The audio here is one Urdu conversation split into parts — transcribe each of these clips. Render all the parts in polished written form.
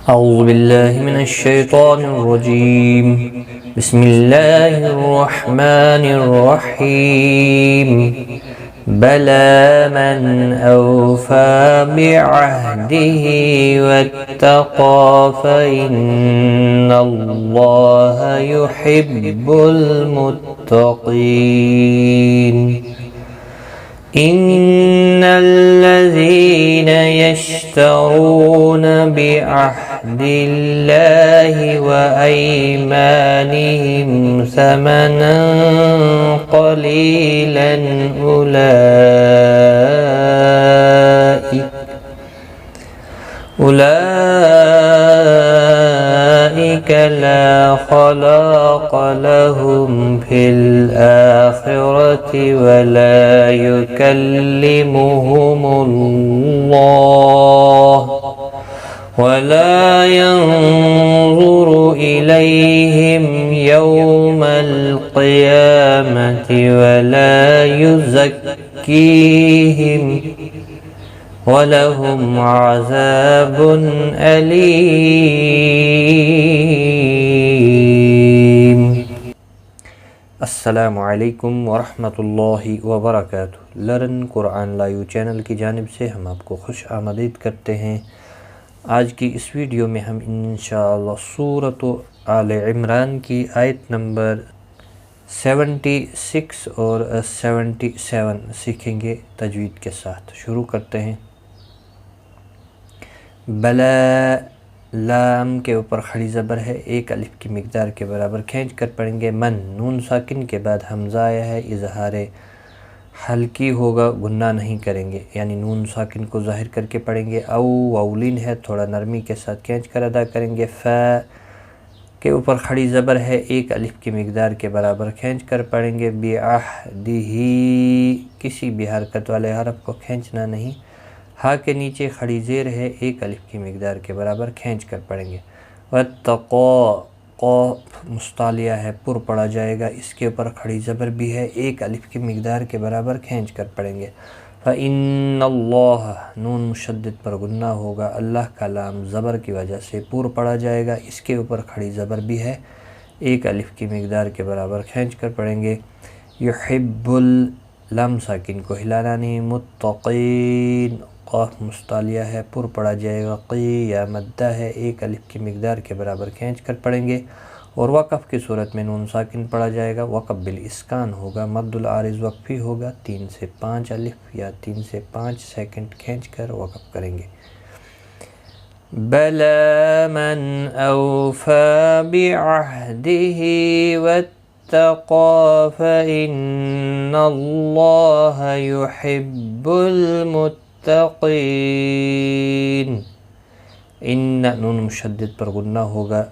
أعوذ بالله من الشيطان الرجيم. بسم الله الرحمن الرحيم. بلى من أوفى بعهده واتقى فإن الله يحب المتقين. إن الذين يشترون بعهد الله وأيمانهم ثمنا قليلا أولئك لا خلاق لهم في الآخرة ولا يكلمهم الله ولا ينظر إليهم يوم القيامة ولا يزكيهم وَلَهُمْ عَذَابٌ أَلِيمٌ. السلام علیکم ورحمۃ اللہ وبرکاتہ. لرن قرآن لائیو چینل کی جانب سے ہم آپ کو خوش آمدید کرتے ہیں. آج کی اس ویڈیو میں ہم انشاءاللہ سورۃ آل عمران کی آیت نمبر 76 اور 77 سیکھیں گے تجوید کے ساتھ. شروع کرتے ہیں. بلا لام کے اوپر کھڑی زبر ہے، ایک الف کی مقدار کے برابر کھینچ کر پڑھیں گے. من نون ساکن کے بعد حمزہ آیا ہے، اظہار حلقی ہوگا، گناہ نہیں کریں گے، یعنی نون ساکن کو ظاہر کر کے پڑھیں گے. اولین ہے، تھوڑا نرمی کے ساتھ کھینچ کر ادا کریں گے. فا کے اوپر کھڑی زبر ہے، ایک الف کی مقدار کے برابر کھینچ کر پڑھیں گے. بعہدہ کسی بھی حرکت والے حرف کو کھینچنا نہیں. ہا کے نیچے کھڑی زیر ہے، ایک الف کی مقدار کے برابر کھینچ کر پڑھیں گے. واتقوا قاف مستعلیہ ہے، پر پڑھا جائے گا، اس کے اوپر کھڑی زبر بھی ہے، ایک الف کی مقدار کے برابر کھینچ کر پڑھیں گے. فإن اللہ نون مشدد پر غنہ ہوگا، اللہ کا لام زبر کی وجہ سے پر پڑھا جائے گا، اس کے اوپر کھڑی زبر بھی ہے، ایک الف کی مقدار کے برابر کھینچ کر پڑھیں گے. یحب لام ساکن کو ہلانا نہیں. متقین قاف مستعلیہ ہے، پر پڑھا جائے گا، قی یا مدہ ہے، ایک الف کی مقدار کے برابر کھینچ کر پڑھیں گے. اور وقف کی صورت میں نون ساکن پڑھا جائے گا، وقف بالاسکان ہوگا، مد العارض وقفی ہوگا، 3 سے 5 الف یا 3 سے 5 سیکنڈ کھینچ کر وقف کریں گے. بلا من اوفى بعهده واتقى فإن الله يحب المتقين. ان نون مشدد پر غنہ ہوگا.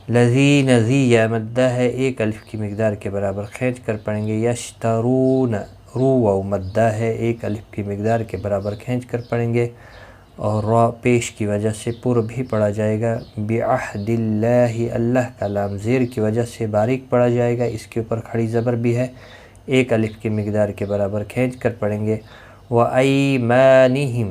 لذین ذی یا مدہ ہے، ایک الف کی مقدار کے برابر کھینچ کر پڑھیں گے. یشترون رو و مدہ ہے، ایک الف کی مقدار کے برابر کھینچ کر پڑھیں گے، اور را پیش کی وجہ سے پر بھی پڑھا جائے گا. بعہد اللہ اللہ کا لام زیر کی وجہ سے باریک پڑھا جائے گا، اس کے اوپر کھڑی زبر بھی ہے، ایک الف کی مقدار کے برابر کھینچ کر پڑھیں گے. وَأَيْمَانِهِمْ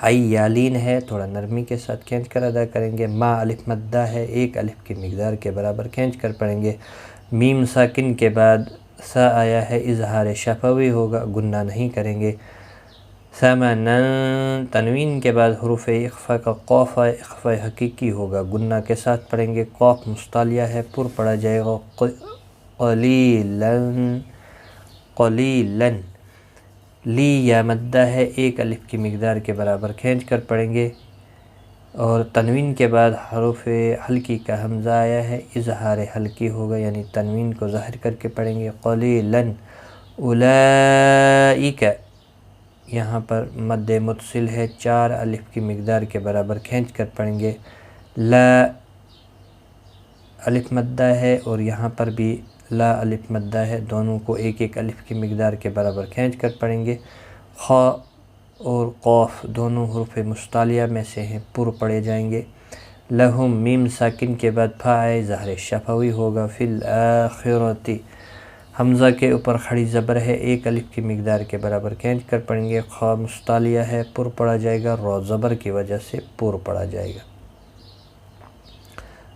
یالین ہے، تھوڑا نرمی کے ساتھ کھینچ کر ادا کریں گے. ما الف مدہ ہے، ایک الف کی مقدار کے برابر کھینچ کر پڑھیں گے. میم ساکن کے بعد سا آیا ہے، اظہار شفوی ہوگا، گناہ نہیں کریں گے. ثمنا تنوین کے بعد حروف اخفا کا قاف ہے، اخفا حقیقی ہوگا، گناہ کے ساتھ پڑھیں گے. قاف مستعلیہ ہے، پر پڑھا جائے گا. قلیلا لی یا مدہ ہے، ایک الف کی مقدار کے برابر کھینچ کر پڑھیں گے. اور تنوین کے بعد حروف حلقی کا حمزہ آیا ہے، اظہار حلقی ہوگا، یعنی تنوین کو ظاہر کر کے پڑھیں گے. قلیلا اولئک یہاں پر مد متصل ہے، 4 الف کی مقدار کے برابر کھینچ کر پڑھیں گے. لا الف مدہ ہے، اور یہاں پر بھی لا الف مدہ ہے، دونوں کو ایک ایک الف کی مقدار کے برابر کھینچ کر پڑھیں گے. خا اور قاف دونوں حروف مستعلیہ میں سے ہیں، پر پڑھے جائیں گے. لہم میم ساکن کے بعد پھا ہے، ظاہر شفوی ہوگا. فی الآخرۃ حمزہ کے اوپر کھڑی زبر ہے، ایک الف کی مقدار کے برابر کھینچ کر پڑھیں گے۔ خا مستعلیہ ہے، پر پڑھا جائے گا، را زبر کی وجہ سے پر پڑھا جائے گا۔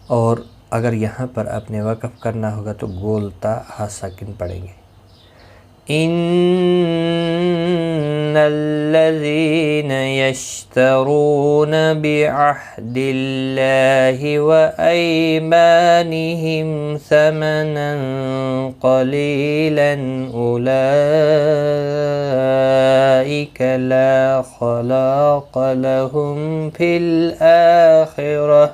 اور اگر یہاں پر آپ نے وقف کرنا ہوگا تو گول تا ہا ساکن پڑھیں گے۔ ان الذين يشترون بعهد الله وايمانهم ثمنا قليلا اولئك لا خلاق لهم في الاخره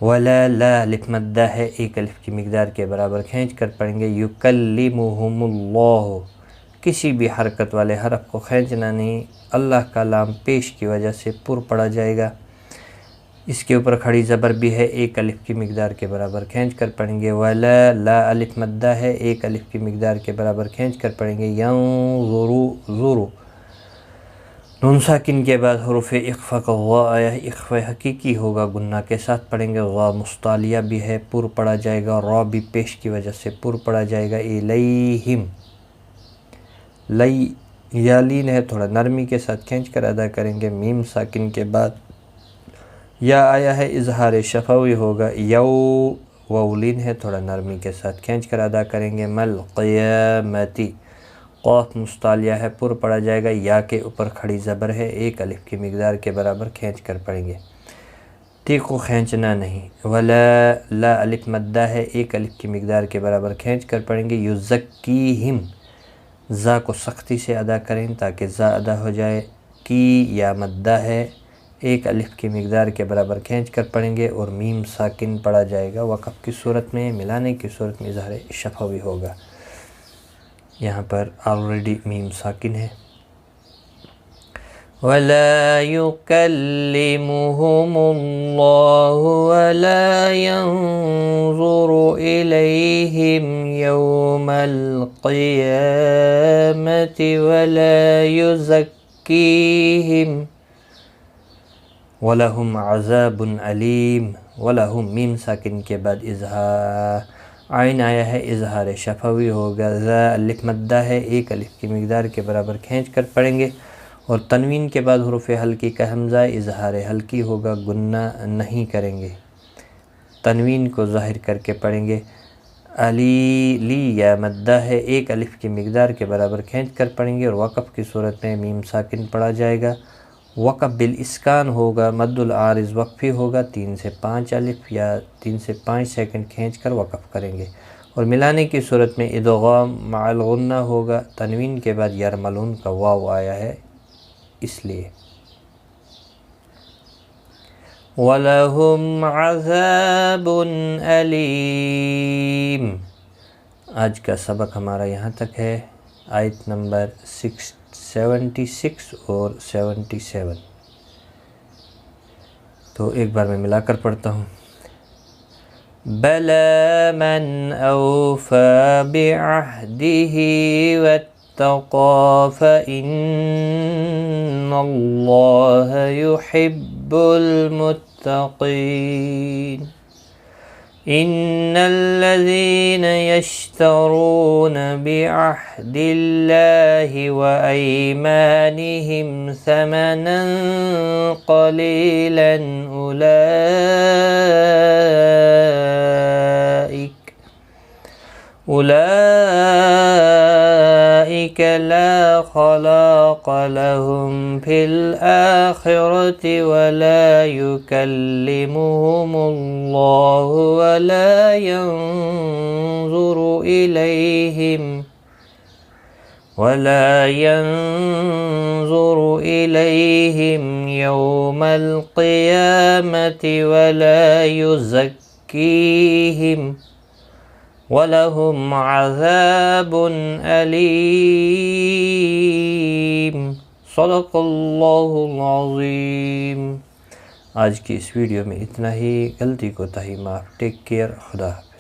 ولا لا الف مدہ ہے، ایک الف کی مقدار کے برابر کھینچ کر پڑھیں گے۔ یکلمہم اللہ، کسی بھی حرکت والے حرف کو کھینچنا نہیں، اللہ کا لام پیش کی وجہ سے پر پڑھا جائے گا۔ اس کے اوپر کھڑی زبر بھی ہے، ایک الف کی مقدار کے برابر کھینچ کر پڑھیں گے۔ ولا لا الف مدہ ہے، ایک الف کی مقدار کے برابر کھینچ کر پڑھیں گے۔ ینظروا ظرو، نون ساکن کے بعد حروف اخفا کا غا آیا ہے، اخفا حقیقی ہوگا، گنہ کے ساتھ پڑھیں گے۔ غا مستعلیہ بھی ہے، پر پڑھا جائے گا، را بھی پیش کی وجہ سے پر پڑھا جائے گا۔ الیہم، لی یا لین ہے، تھوڑا نرمی کے ساتھ کھینچ کر ادا کریں گے۔ میم ساکن کے بعد یا آیا ہے، اظہار شفوی ہوگا۔ یو وولین ہے، تھوڑا نرمی کے ساتھ کھینچ کر ادا کریں گے۔ مل قیامتی، قاف مستعلیہ ہے، پر پڑھا جائے گا، یا کے اوپر کھڑی زبر ہے، ایک الف کی مقدار کے برابر کھینچ کر پڑھیں گے، تی کو کھینچنا نہیں۔ ولا لا الف مدہ ہے، ایک الف کی مقدار کے برابر کھینچ کر پڑھیں گے۔ یزکیہم، زا کو سختی سے ادا کریں تاکہ زا ادا ہو جائے۔ کی یا مدہ ہے، ایک الف کی مقدار کے برابر کھینچ کر پڑھیں گے اور میم ساکن پڑھا جائے گا۔ وقف کی صورت میں، ملانے کی صورت میں اظہار شفوی ہوگا۔ یہاں پر آلریڈی میم ساکن ہے۔ وَلَا يُكَلِّمُهُمُ اللَّهُ وَلَا يَنظُرُ إِلَيْهِمْ يَوْمَ الْقِيَامَةِ وَلَا يُزَكِّيهِمْ وَلَهُمْ عَذَابٌ أَلِيمٌ۔ وَلَهُمْ میم ساکن کے بعد اظہار عین آیا ہے، اظہار شفوی ہوگا۔ ذا الف مدہ ہے، ایک الف کی مقدار کے برابر کھینچ کر پڑھیں گے اور تنوین کے بعد حروف حلقی کا حمزہ اظہار حلقی ہوگا، گنہ نہیں کریں گے، تنوین کو ظاہر کر کے پڑھیں گے۔ علی لی یا مدہ ہے، ایک الف کی مقدار کے برابر کھینچ کر پڑھیں گے اور وقف کی صورت میں میم ساکن پڑھا جائے گا۔ وقف بالاسکان ہوگا، مد العارض وقفی ہوگا، 3 سے 5 الف یا 3 سے 5 سیکنڈ کھینچ کر وقف کریں گے اور ملانے کی صورت میں ادغام مع الغنہ ہوگا، تنوین کے بعد یرملون کا واو آیا ہے اس لیے۔ وَلَهُمْ عَذَابٌ أَلِيمٌ۔ آج کا سبق ہمارا یہاں تک ہے، آیت نمبر 76 اور 77۔ تو ایک بار میں ملا کر پڑھتا ہوں۔ بَلَى مَنْ أَوْفَى بِعَهْدِهِ وَاتَّقَى فَإِنَّ اللَّهَ يُحِبُّ الْمُتَّقِينَ۔ إِنَّ الَّذِينَ يَشْتَرُونَ بِعَهْدِ اللَّهِ وَأَيْمَانِهِمْ ثَمَنًا قَلِيلًا أولئك لا خلاق لهم في الآخرة ولا يكلمهم الله ولا ينظر إليهم يوم القيامة ولا يزكيهم وَلَهُمْ عَذَابٌ أَلِيمٌ۔ صدق اللہ العظیم۔ آج کی اس ویڈیو میں اتنا ہی، غلطی کوتاہی معاف، ٹیک کیئر، خدا حافظ۔